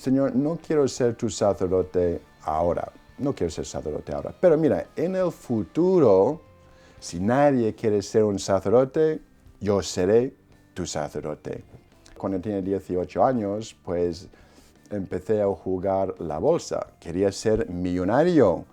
Señor, no quiero ser tu sacerdote ahora, no quiero ser sacerdote ahora, pero mira, en el futuro, si nadie quiere ser un sacerdote, yo seré tu sacerdote. Cuando tenía 18 años, pues empecé a jugar la bolsa. Quería ser millonario.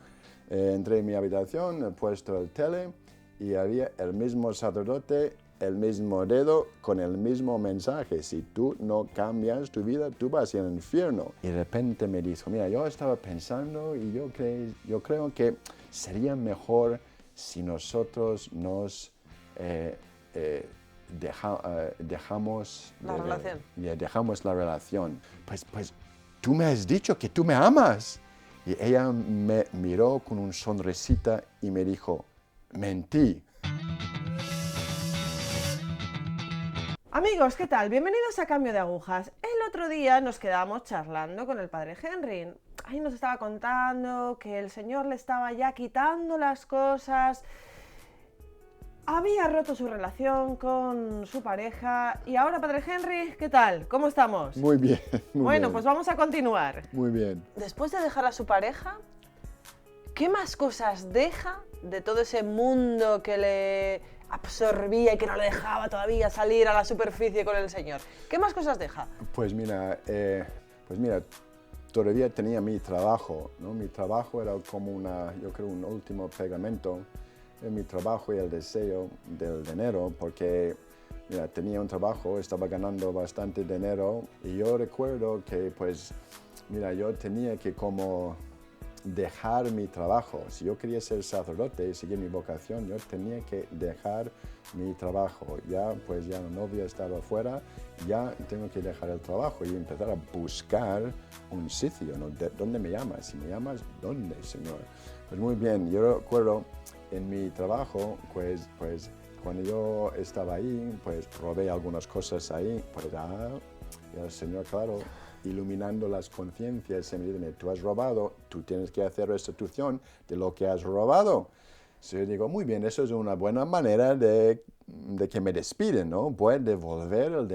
Entré en mi habitación, he puesto el tele y había el mismo sacerdote, el mismo dedo, con el mismo mensaje. Si tú no cambias tu vida, tú vas al infierno. Y de repente me dijo, mira, yo estaba pensando y yo creo que sería mejor si nosotros nos dejamos la relación. Pues tú me has dicho que tú me amas. Y ella me miró con una sonrisita y me dijo, mentí. Amigos, ¿qué tal? Bienvenidos a Cambio de Agujas. El otro día nos quedamos charlando con el padre Henry. Ahí nos estaba contando que el Señor le estaba ya quitando las cosas. Había roto su relación con su pareja. Y ahora, padre Henry, ¿qué tal? ¿Cómo estamos? Muy bien, muy bien. Pues vamos a continuar. Muy bien. Después de dejar a su pareja, ¿qué más cosas deja de todo ese mundo que le absorbía y que no le dejaba todavía salir a la superficie con el Señor? ¿Qué más cosas deja? Pues mira, todavía tenía mi trabajo, ¿no? Mi trabajo era como yo creo, un último pegamento en mi trabajo y el deseo del dinero, porque mira, tenía un trabajo, estaba ganando bastante dinero y yo recuerdo que pues, mira, yo tenía que como dejar mi trabajo. Si yo quería ser sacerdote y seguir mi vocación, yo tenía que dejar mi trabajo. Ya la novia estaba afuera, ya tengo que dejar el trabajo y empezar a buscar un sitio, ¿no? ¿Dónde me llamas? Si me llamas, ¿dónde, Señor? Pues muy bien, yo recuerdo en mi trabajo, pues cuando yo estaba ahí, pues robé algunas cosas ahí, y el Señor, claro, iluminando las conciencias, me dice, tú has robado, tú tienes que hacer restitución de lo que has robado. Yo digo, muy bien, eso es una buena manera de que me despiden, ¿no? Voy a devolver el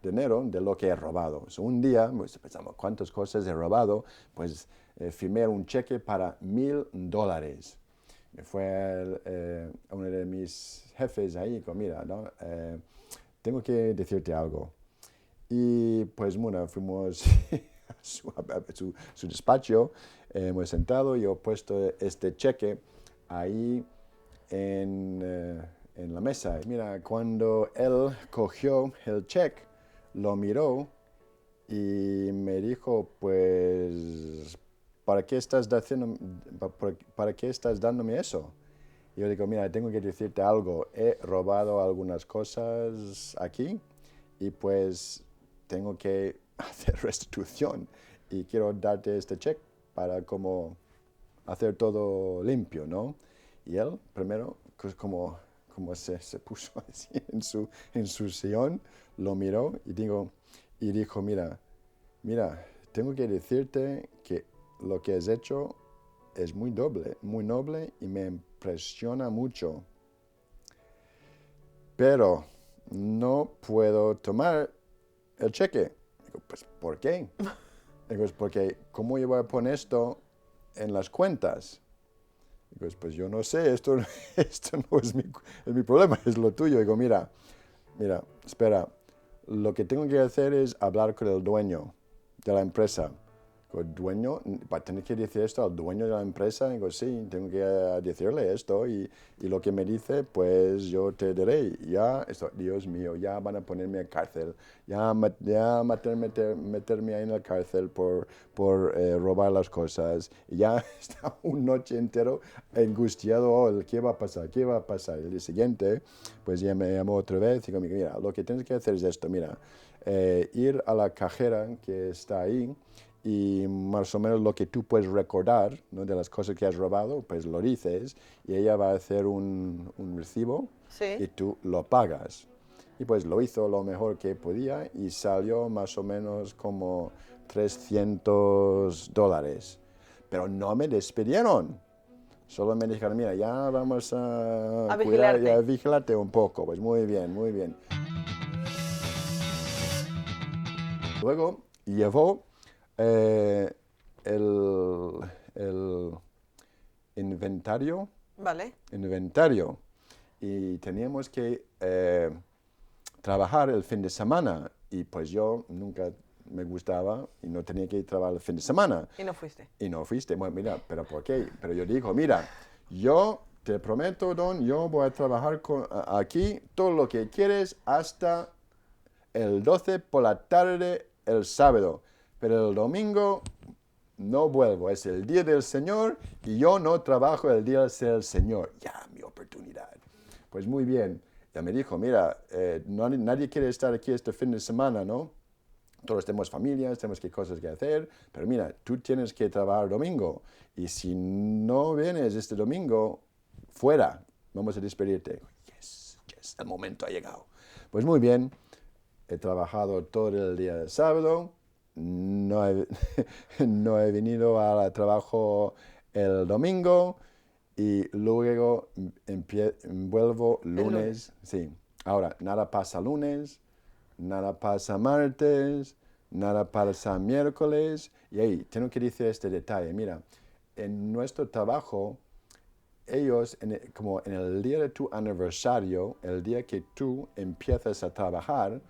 dinero de lo que he robado. Un día, pues, pensamos, ¿cuántas cosas he robado? Pues firmé un cheque para $1,000. Me fue uno de mis jefes ahí y dijo, mira, ¿no? Tengo que decirte algo. Y pues bueno, fuimos a su despacho, hemos sentado y he puesto este cheque ahí en la mesa. Mira, cuando él cogió el cheque, lo miró y me dijo, pues, ¿para qué estás dándome eso? Y yo digo, mira, tengo que decirte algo, he robado algunas cosas aquí y pues tengo que hacer restitución y quiero darte este cheque para como hacer todo limpio, ¿no? Y él primero, pues como se puso así en su sillón, lo miró y dijo, mira, tengo que decirte que lo que has hecho es muy noble y me impresiona mucho. Pero no puedo tomar el cheque. Digo, pues, ¿por qué? Digo, es porque, ¿cómo yo voy a poner esto en las cuentas? Digo, pues yo no sé, esto no es mi problema, es lo tuyo. Digo, mira, espera, lo que tengo que hacer es hablar con el dueño de la empresa. El dueño, ¿va a tener que decir esto al dueño de la empresa? Digo, sí, tengo que decirle esto y lo que me dice, pues yo te diré. Dios mío, ya van a ponerme en cárcel, ya meterme ahí en la cárcel por robar las cosas. Y ya está una noche entera angustiado, ¿qué va a pasar? ¿Qué va a pasar? El día siguiente, pues ya me llamó otra vez y digo, mira, lo que tienes que hacer es esto, mira, ir a la cajera que está ahí, y más o menos lo que tú puedes recordar, ¿no? De las cosas que has robado, pues lo dices y ella va a hacer un recibo. Sí. Y tú lo pagas. Y pues lo hizo lo mejor que podía y salió más o menos como $300. Pero no me despidieron. Solo me dijeron, mira, ya vamos a cuidar y a vigilarte un poco. Pues muy bien, muy bien. Luego llevó eh, el inventario, Vale. inventario. Y teníamos que trabajar el fin de semana. Y pues yo nunca me gustaba y no tenía que trabajar el fin de semana. Y no fuiste. Y no fuiste. Bueno, mira, ¿pero por qué? Pero yo digo, mira, yo te prometo, Don, yo voy a trabajar aquí todo lo que quieres hasta el 12 por la tarde el sábado. Pero el domingo no vuelvo. Es el día del Señor y yo no trabajo el día del Señor. Ya, mi oportunidad. Pues muy bien. Ya me dijo, mira, nadie quiere estar aquí este fin de semana, ¿no? Todos tenemos familias, tenemos cosas que hacer, pero mira, tú tienes que trabajar domingo. Y si no vienes este domingo, fuera, vamos a despedirte. Yes, yes, el momento ha llegado. Pues muy bien, he trabajado todo el día del sábado, no he venido al trabajo el domingo y luego vuelvo lunes. Sí, ahora, nada pasa lunes, nada pasa martes, nada pasa miércoles. Y ahí, tengo que decir este detalle. Mira, en nuestro trabajo, ellos, como en el día de tu aniversario, el día que tú empiezas a trabajar,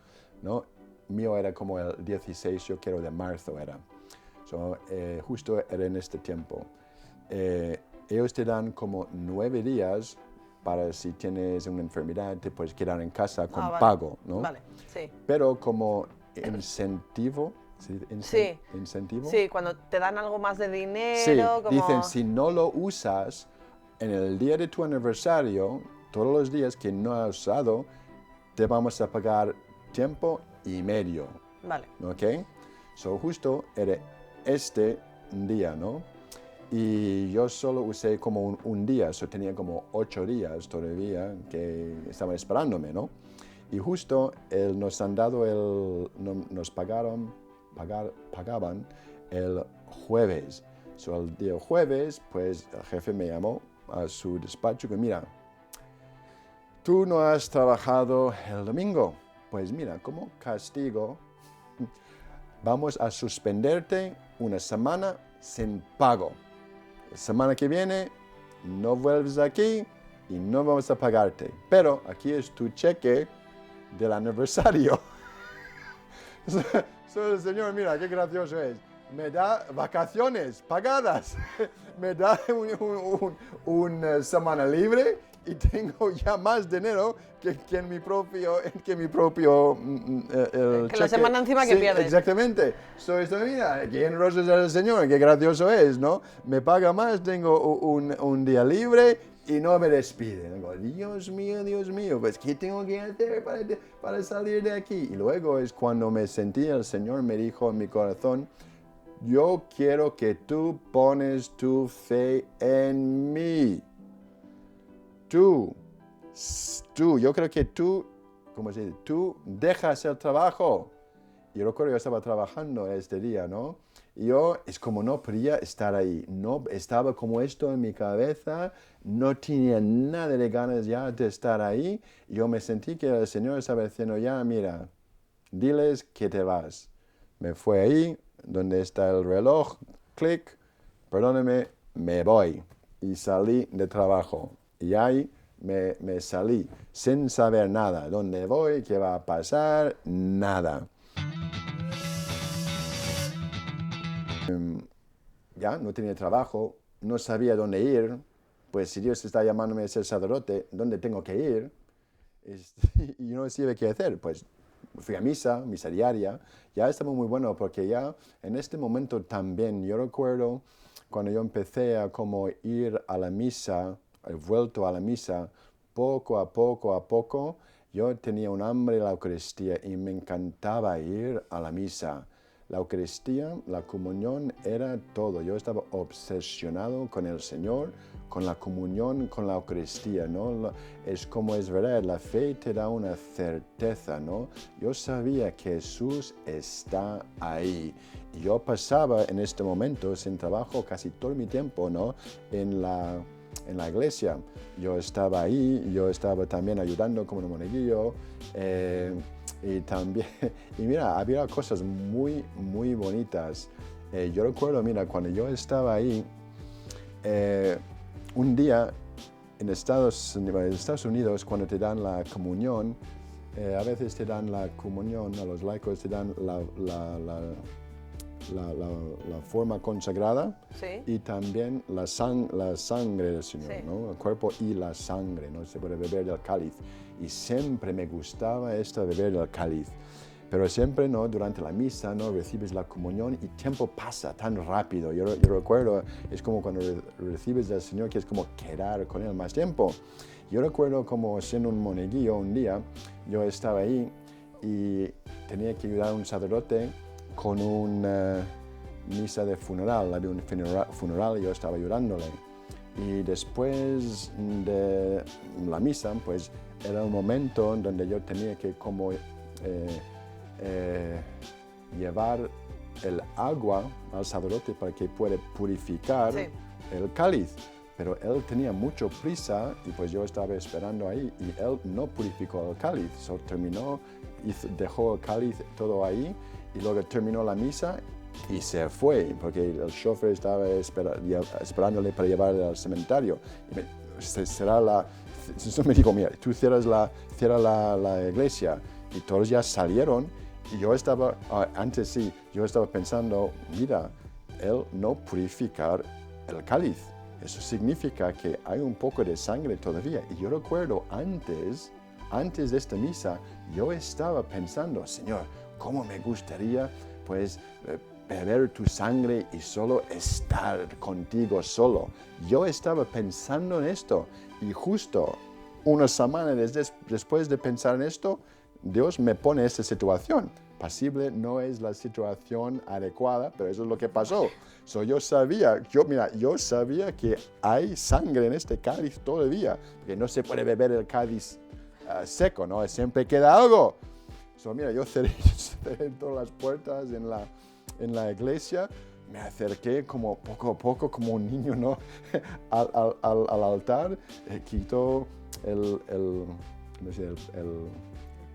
¿no? Mío era como el 16, yo creo, de marzo era. Justo era en este tiempo. Ellos te dan como 9 días para si tienes una enfermedad, te puedes quedar en casa con Vale. pago, ¿no? Vale, sí. Pero como incentivo, ¿sí? Sí. ¿Incentivo? Sí, cuando te dan algo más de Sí, dinero, como... dicen, si no lo usas en el día de tu aniversario, todos los días que no has usado, te vamos a pagar tiempo y medio, Vale. ¿ok? Justo era este día, ¿no? Y yo solo usé como un día, tenía como 8 días todavía que estaban esperándome, ¿no? Y justo nos han dado nos pagaban el jueves. El día jueves, pues el jefe me llamó a su despacho que mira, tú no has trabajado el domingo. Pues mira, como castigo, vamos a suspenderte una semana sin pago. La semana que viene no vuelves aquí y no vamos a pagarte. Pero aquí es tu cheque del aniversario. El señor, mira, qué gracioso es. Me da vacaciones pagadas. Me da una semana libre y tengo ya más dinero que mi propio que cheque. la semana encima que Sí, pierdes. Exactamente. Esto, mira, qué generoso es el señor, qué gracioso es, ¿no? Me paga más, tengo un día libre y no me despide. Digo, Dios mío, pues ¿qué tengo que hacer para salir de aquí? Y luego es cuando me sentí, el Señor me dijo en mi corazón, yo quiero que tú pones tu fe en mí. Tú, yo creo que tú, ¿cómo se dice? Tú dejas el trabajo. Yo recuerdo que yo estaba trabajando este día, ¿no? Y yo, es como no podía estar ahí. No, estaba como esto en mi cabeza, no tenía nada de ganas ya de estar ahí. Y yo me sentí que el Señor estaba diciendo, ya, mira, diles que te vas. Me fue ahí, donde está el reloj, clic, perdóneme, me voy. Y salí de trabajo. Y ahí me salí sin saber nada. ¿Dónde voy? ¿Qué va a pasar? Nada. Ya no tenía trabajo, no sabía dónde ir. Pues si Dios está llamándome a ser sacerdote, ¿dónde tengo que ir? Y yo no sabía qué hacer. Pues fui a misa diaria. Ya estaba muy bueno porque ya en este momento también, yo recuerdo cuando yo empecé a como ir a la misa, he vuelto a la misa, poco a poco, yo tenía un hambre de la Eucaristía y me encantaba ir a la misa. La Eucaristía, la comunión era todo. Yo estaba obsesionado con el Señor, con la comunión, con la Eucaristía, ¿no? Es como es verdad, la fe te da una certeza, ¿no? Yo sabía que Jesús está ahí. Y yo pasaba en este momento sin trabajo casi todo mi tiempo, ¿no? En la iglesia. Yo estaba ahí, yo estaba también ayudando como un monaguillo. Y también, y mira, había cosas muy bonitas. Yo recuerdo, mira, cuando yo estaba ahí, un día en Estados Unidos, cuando te dan la comunión, a veces te dan la comunión, a los laicos te dan la forma consagrada, Sí. y también la sangre del Señor, Sí. ¿no? El cuerpo y la sangre, ¿no? Se puede beber del cáliz. Y siempre me gustaba esto de beber del cáliz. Pero siempre, ¿no? Durante la misa, ¿no? Recibes la comunión y tiempo pasa tan rápido. Yo recuerdo, es como cuando recibes del Señor, que es como quedar con Él más tiempo. Yo recuerdo como siendo un monaguillo un día, yo estaba ahí y tenía que ayudar a un sacerdote con una misa de funeral. Había un funeral y yo estaba ayudándole. Y después de la misa, pues era un momento donde yo tenía que como llevar el agua al sacerdote para que pueda purificar Sí. el cáliz. Pero él tenía mucha prisa y pues yo estaba esperando ahí y él no purificó el cáliz. Terminó y dejó el cáliz todo ahí y luego terminó la misa y se fue porque el chofer estaba esperándole para llevarle al cementerio. Y me dijo, mira, tú cierras la iglesia, y todos ya salieron y yo estaba, antes sí, yo estaba pensando, mira, él no purificar el cáliz. Eso significa que hay un poco de sangre todavía. Y yo recuerdo antes de esta misa, yo estaba pensando, Señor, ¿cómo me gustaría pues beber tu sangre y solo estar contigo solo? Yo estaba pensando en esto y justo una semana después de pensar en esto, Dios me pone esta situación. Pasible no es la situación adecuada, pero eso es lo que pasó. Yo sabía que hay sangre en este cáliz todavía, porque no se puede beber el cáliz seco, ¿no? Siempre queda algo. Mira, yo cerré todas las puertas en la iglesia, me acerqué como poco a poco, como un niño, ¿no? al altar, quito el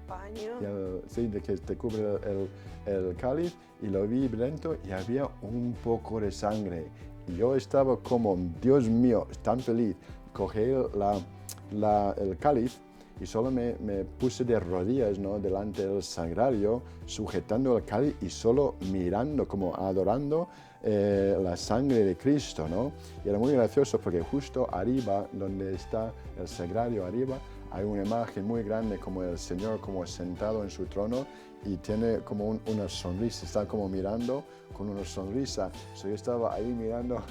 Paño. sí, de que te cubre el cáliz, y lo vi dentro y había un poco de sangre. Y yo estaba como, Dios mío, tan feliz. Cogí el cáliz y solo me puse de rodillas, ¿no? Delante del sagrario, sujetando el cáliz y solo mirando, como adorando la sangre de Cristo, ¿no? Y era muy gracioso porque justo arriba, donde está el sagrario arriba, hay una imagen muy grande como el Señor como sentado en su trono y tiene como una sonrisa, está como mirando con una sonrisa. Yo estaba ahí mirando,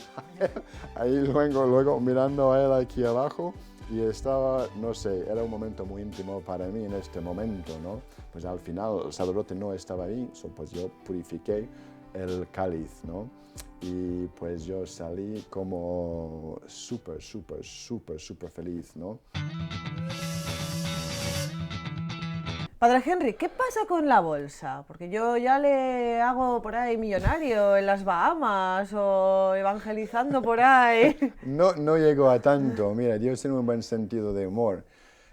ahí luego mirando a él aquí abajo, y estaba, no sé, era un momento muy íntimo para mí en este momento, ¿no? Pues al final el sacerdote no estaba ahí, pues yo purifiqué el cáliz, ¿no? Y pues yo salí como súper feliz, ¿no? Padre Henry, ¿qué pasa con la bolsa? Porque yo ya le hago por ahí millonario en las Bahamas o evangelizando por ahí. No llego a tanto. Mira, Dios tiene un buen sentido de humor.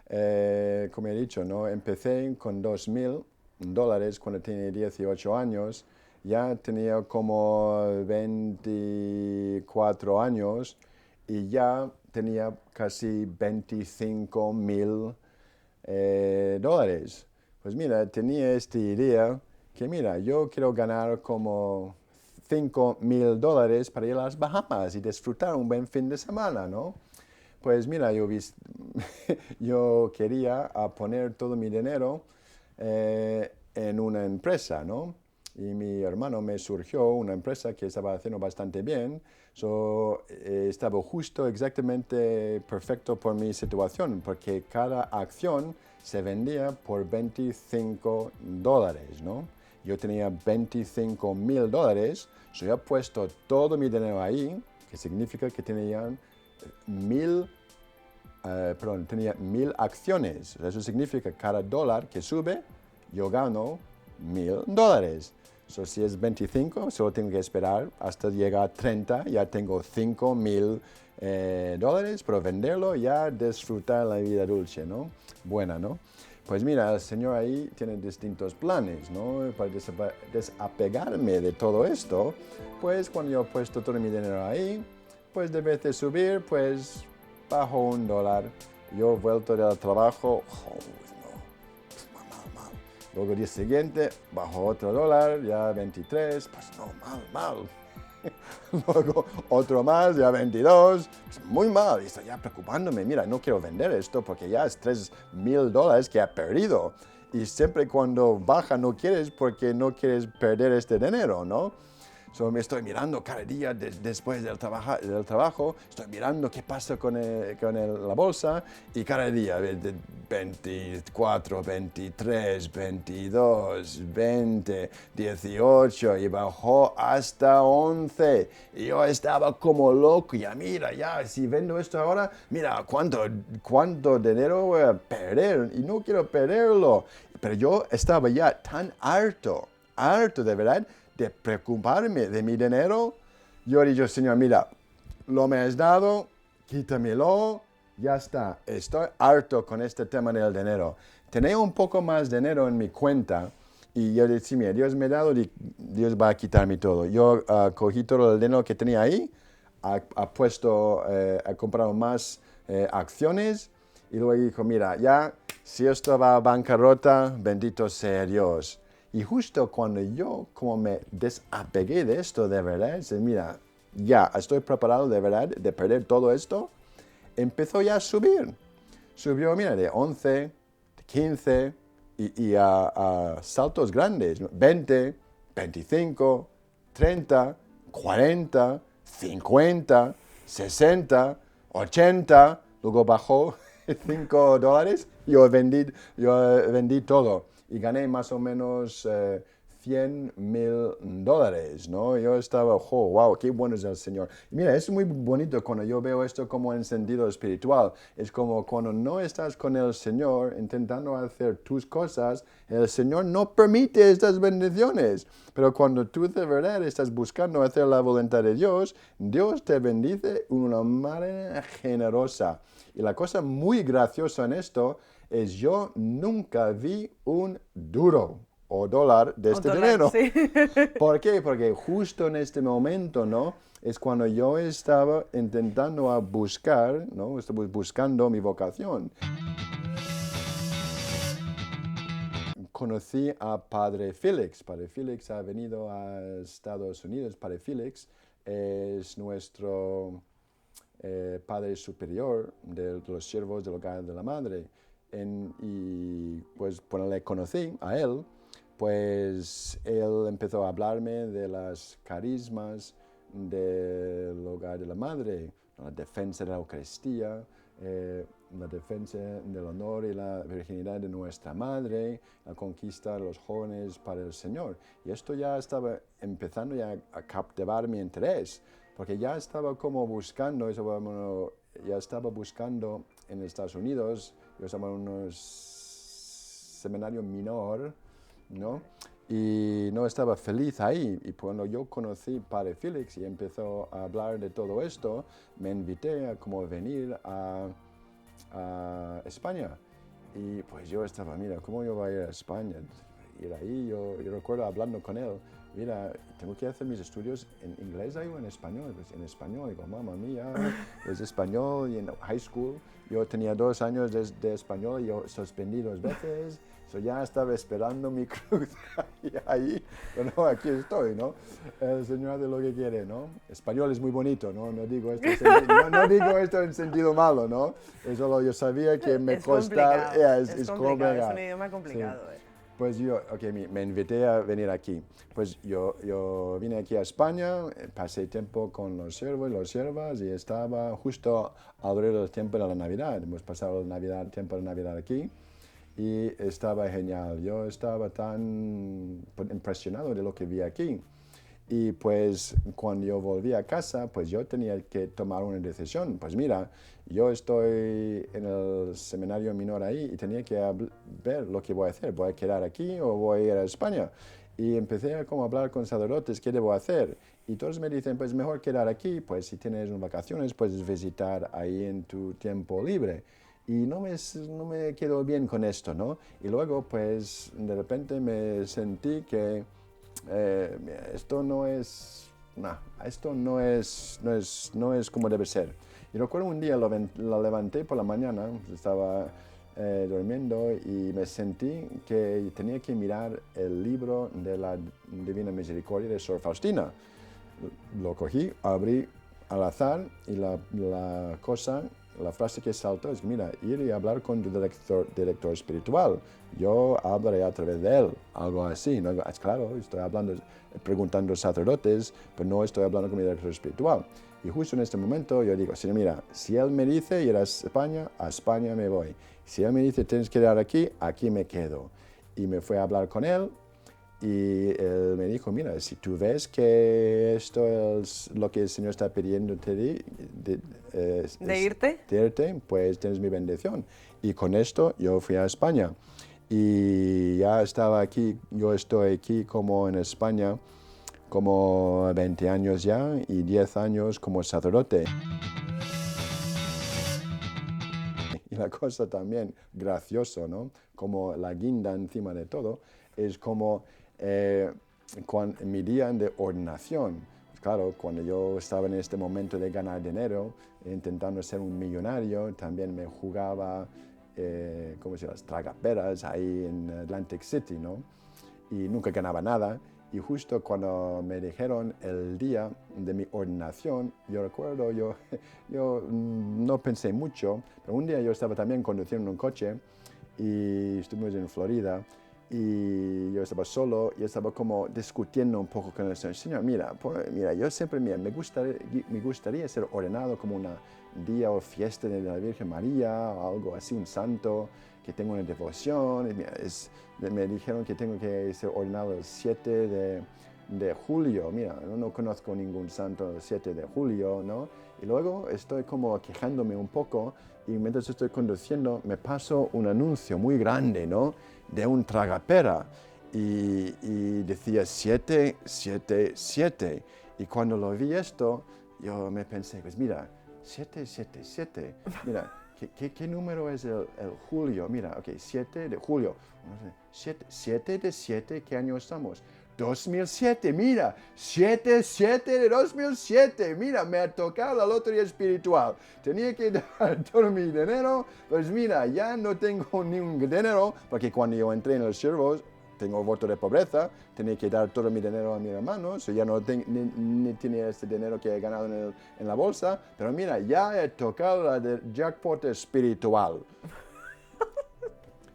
Como he dicho, ¿no? Empecé con $2,000 cuando tenía 18 años. Ya tenía como 24 años y ya tenía casi $25,000. Pues mira, tenía esta idea que, mira, yo quiero ganar como $5,000 para ir a las Bahamas y disfrutar un buen fin de semana, ¿no? Pues mira, yo quería poner todo mi dinero en una empresa, ¿no? Y mi hermano me surgió una empresa que estaba haciendo bastante bien. Estaba justo exactamente perfecto por mi situación, porque cada acción se vendía por $25, ¿no? Yo tenía $25,000, yo he puesto todo mi dinero ahí, que significa que tenía 1,000 acciones. Eso significa que cada dólar que sube, yo gano $1,000. Si es 25, solo tengo que esperar hasta llegar a 30, ya tengo $5,000 para venderlo y ya disfrutar la vida dulce, ¿no? Buena, ¿no? Pues mira, el Señor ahí tiene distintos planes, ¿no? Para desapegarme de todo esto, pues cuando yo he puesto todo mi dinero ahí, pues de vez de subir, pues bajo $1. Yo he vuelto del trabajo, no, mal. Luego el día siguiente, bajo otro $1, ya 23, pues no, mal. Luego otro más, ya 22, pues muy mal, y está ya preocupándome. Mira, no quiero vender esto porque ya es $3,000 que he perdido. Y siempre cuando baja no quieres porque no quieres perder este dinero, ¿no? So, me estoy mirando cada día después del trabajo, estoy mirando qué pasa con la bolsa y cada día 24, 23, 22, 20, 18 y bajó hasta 11. Y yo estaba como loco, ya mira, ya si vendo esto ahora, mira cuánto dinero voy a perder y no quiero perderlo. Pero yo estaba ya tan harto de verdad, de preocuparme de mi dinero. Yo he dicho, Señor, mira, lo me has dado, quítamelo, ya está. Estoy harto con este tema del dinero. Tenía un poco más dinero en mi cuenta y yo decía, mira, Dios me ha dado, Dios va a quitarme todo. Yo cogí todo el dinero que tenía ahí, he comprado más acciones y luego dijo, mira, ya, si esto va a bancarrota, bendito sea Dios. Y justo cuando yo como me desapegué de esto de verdad, mira, ya estoy preparado de verdad de perder todo esto, empezó ya a subir. Subió, mira, de 11, de 15 y a saltos grandes, ¿no? 20, 25, 30, 40, 50, 60, 80, luego bajó $5, yo vendí todo. Y gané más o menos $100,000, ¿no? Yo estaba, wow, qué bueno es el Señor. Y mira, es muy bonito cuando yo veo esto como en sentido espiritual. Es como cuando no estás con el Señor intentando hacer tus cosas, el Señor no permite estas bendiciones. Pero cuando tú de verdad estás buscando hacer la voluntad de Dios, Dios te bendice de una manera generosa. Y la cosa muy graciosa en esto es yo nunca vi un duro o dólar de este dinero. Sí. ¿Por qué? Porque justo en este momento, ¿no? Es cuando yo estaba intentando a buscar, ¿no? Estaba buscando mi vocación. Conocí a Padre Félix. Padre Félix ha venido a Estados Unidos. Padre Félix es nuestro Padre Superior de los siervos del hogar de la Madre. Y pues cuando le conocí a él, pues él empezó a hablarme de las carismas del hogar de la Madre, la defensa de la Eucaristía, la defensa del honor y la virginidad de nuestra Madre, la conquista de los jóvenes para el Señor. Y esto ya estaba empezando ya a captivar mi interés, porque ya estaba como buscando, ya estaba buscando en Estados Unidos, yo estaba en un seminario menor, ¿no? Y no estaba feliz ahí. Y cuando yo conocí a Padre Félix y empezó a hablar de todo esto, me invité a como venir a España. Y pues yo estaba, mira, ¿cómo yo voy a ir a España? Ir ahí, yo recuerdo hablando con él, mira, tengo que hacer mis estudios en inglés ahí o en español. Pues en español, digo, mamá mía, es español. Y en high school yo tenía 2 años de español y yo suspendí 2 veces. So ya estaba esperando mi cruz ahí, pero no, aquí estoy, ¿no? El Señor hace lo que quiere, ¿no? Español es muy bonito, ¿no? No digo esto en sentido malo, ¿no? Es solo yo sabía que me costaba. Es complicado, es un idioma complicado. Sí. Pues yo, me invité a venir aquí. Pues yo vine aquí a España, pasé tiempo con los siervos y las siervas y estaba justo alrededor del tiempo de la Navidad. Hemos pasado el tiempo de Navidad aquí. Y estaba genial. Yo estaba tan impresionado de lo que vi aquí. Y pues cuando yo volví a casa, pues yo tenía que tomar una decisión. Pues mira, yo estoy en el seminario menor ahí y tenía que ver lo que voy a hacer. ¿Voy a quedar aquí o voy a ir a España? Y empecé a como hablar con sacerdotes, ¿qué debo hacer? Y todos me dicen, pues mejor quedar aquí, pues si tienes vacaciones puedes visitar ahí en tu tiempo libre. y no me quedo bien con esto, ¿no? Y luego, pues, de repente me sentí que esto no es, esto no es como debe ser. Y recuerdo un día lo levanté por la mañana, estaba durmiendo y me sentí que tenía que mirar el libro de la Divina Misericordia de Sor Faustina. Lo cogí, abrí al azar y la frase que saltó es, mira, ir y hablar con tu director espiritual. Yo hablaré a través de él, algo así. ¿No? Es claro, estoy preguntando a sacerdotes, pero no estoy hablando con mi director espiritual. Y justo en este momento yo digo, sí, mira, si él me dice ir a España me voy. Si él me dice tienes que quedar aquí, aquí me quedo. Y me fui a hablar con él. Y él me dijo, mira, si tú ves que esto es lo que el Señor está pidiéndote ¿De irte? de irte, pues tienes mi bendición. Y con esto yo fui a España. Y ya estaba aquí, yo estoy aquí como en España, como 20 años ya y 10 años como sacerdote. Y la cosa también gracioso, ¿no? Como la guinda encima de todo, es como mi día de ordenación. Claro, cuando yo estaba en este momento de ganar dinero, intentando ser un millonario, también me jugaba, ¿cómo se llama?, las tragaperas ahí en Atlantic City, ¿no? Y nunca ganaba nada. Y justo cuando me dijeron el día de mi ordenación, yo recuerdo, yo no pensé mucho, pero un día yo estaba también conduciendo un coche y estuvimos en Florida y yo estaba solo y estaba como discutiendo un poco con el Señor. Mira, yo siempre me gustaría ser ordenado como un día o fiesta de la Virgen María o algo así, un santo, que tengo una devoción. Me dijeron que tengo que ser ordenado el 7 de julio. Mira, no conozco ningún santo el 7 de julio, ¿no? Y luego estoy como quejándome un poco y mientras estoy conduciendo me paso un anuncio muy grande, ¿no?, de un tragapera y decía 7, 7, 7. Y cuando lo vi esto, yo me pensé, pues mira, 7, 7, 7. Mira, ¿qué número es el julio? Mira, ok, 7 de julio. 7 de 7, ¿qué año estamos? 2007, mira, 7 de 2007, mira, me ha tocado la lotería espiritual. Tenía que dar todo mi dinero, pues mira, ya no tengo ningún dinero, porque cuando yo entré en los siervos, tengo voto de pobreza, tenía que dar todo mi dinero a mi hermano, ya no ni tenía este dinero que he ganado en la bolsa, pero mira, ya he tocado la del jackpot espiritual.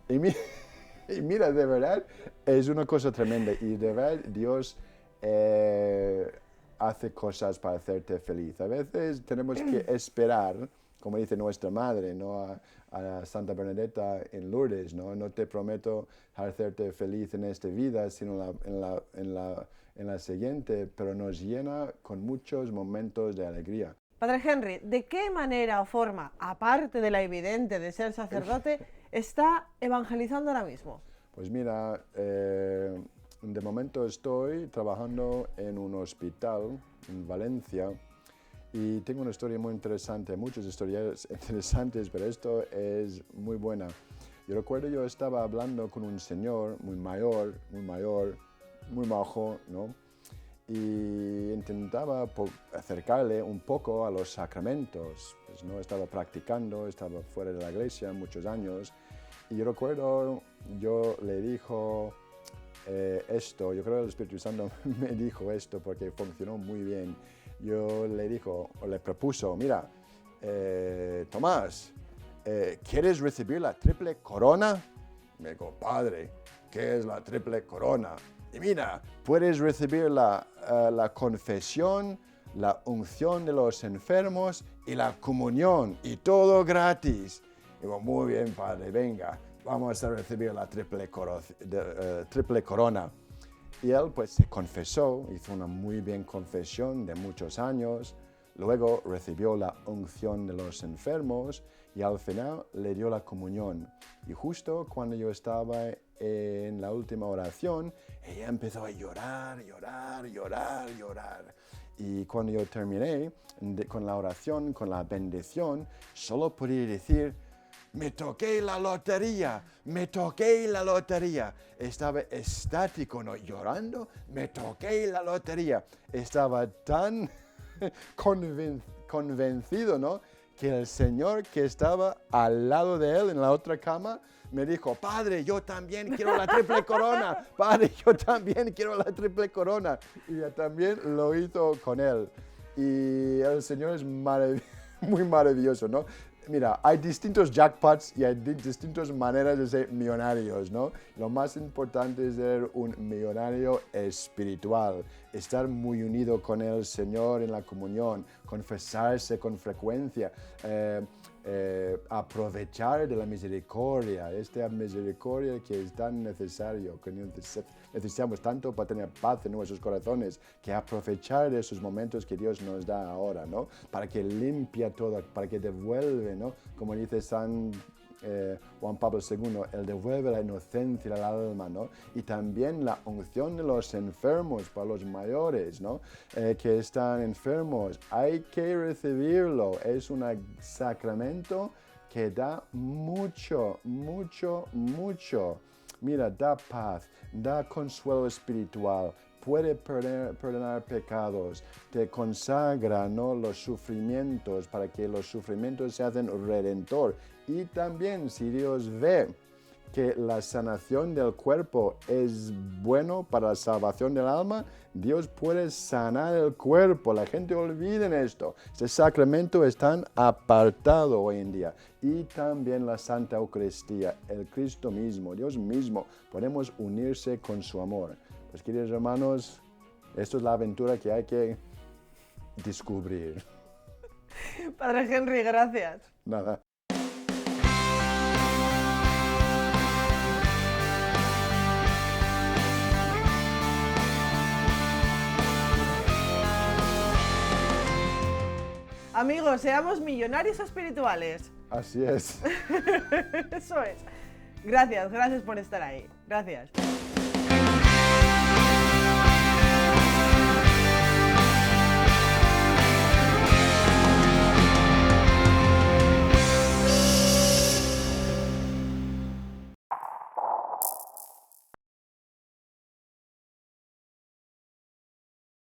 Y mira, de verdad, es una cosa tremenda y de verdad Dios hace cosas para hacerte feliz. A veces tenemos que esperar, como dice nuestra madre, ¿no?, a Santa Bernadetta en Lourdes, ¿no? No te prometo hacerte feliz en esta vida, sino en la siguiente, pero nos llena con muchos momentos de alegría. Padre Henry, ¿de qué manera o forma, aparte de la evidente de ser sacerdote, está evangelizando ahora mismo? Pues mira, de momento estoy trabajando en un hospital en Valencia y tengo una historia muy interesante, muchas historias interesantes, pero esto es muy buena. Yo recuerdo yo estaba hablando con un señor muy mayor, muy majo, ¿no? Y intentaba acercarle un poco a los sacramentos. Pues no estaba practicando, estaba fuera de la iglesia muchos años. Y yo recuerdo, yo le dijo esto, yo creo que el Espíritu Santo me dijo esto porque funcionó muy bien. Yo le propuso, mira, Tomás, ¿quieres recibir la triple corona? Me dijo, padre, ¿qué es la triple corona? Y mira, puedes recibir la confesión, la unción de los enfermos y la comunión, y todo gratis. Digo, muy bien, padre, venga, vamos a recibir la triple corona. Y él pues se confesó, hizo una muy bien confesión de muchos años, luego recibió la unción de los enfermos y al final le dio la comunión. Y justo cuando yo estaba en la última oración, ella empezó a llorar. Y cuando yo terminé con la oración, con la bendición, solo podía decir, me toqué la lotería, me toqué la lotería. Estaba estático, ¿no? Llorando, me toqué la lotería. Estaba tan convencido, ¿no? Que el señor que estaba al lado de él en la otra cama me dijo, padre, yo también quiero la triple corona, padre, yo también quiero la triple corona. Y yo también lo hizo con él. Y el señor es muy maravilloso, ¿no? Mira, hay distintos jackpots y hay distintas maneras de ser millonarios, ¿no? Lo más importante es ser un millonario espiritual, estar muy unido con el Señor en la comunión, confesarse con frecuencia, aprovechar de la misericordia, esta misericordia que es tan necesario, que necesitamos tanto para tener paz en nuestros corazones, que aprovechar de esos momentos que Dios nos da ahora, ¿no? Para que limpia todo, para que devuelve, ¿no? Como dice Juan Pablo II, Él devuelve la inocencia al alma, ¿no? Y también la unción de los enfermos, para los mayores, ¿no? Que están enfermos. Hay que recibirlo. Es un sacramento que da mucho, mucho, mucho. Mira, da paz, da consuelo espiritual, puede perdonar pecados, te consagra, ¿no? Los sufrimientos, para que los sufrimientos se hacen redentor. Y también, si Dios ve que la sanación del cuerpo es bueno para la salvación del alma, Dios puede sanar el cuerpo. La gente olvida esto. Este sacramento es tan apartado hoy en día. Y también la Santa Eucaristía, el Cristo mismo, Dios mismo, podemos unirse con su amor. Pues queridos hermanos, esto es la aventura que hay que descubrir. Padre Henry, gracias. Nada. Amigos, seamos millonarios espirituales. Así es. Eso es. Gracias por estar ahí. Gracias.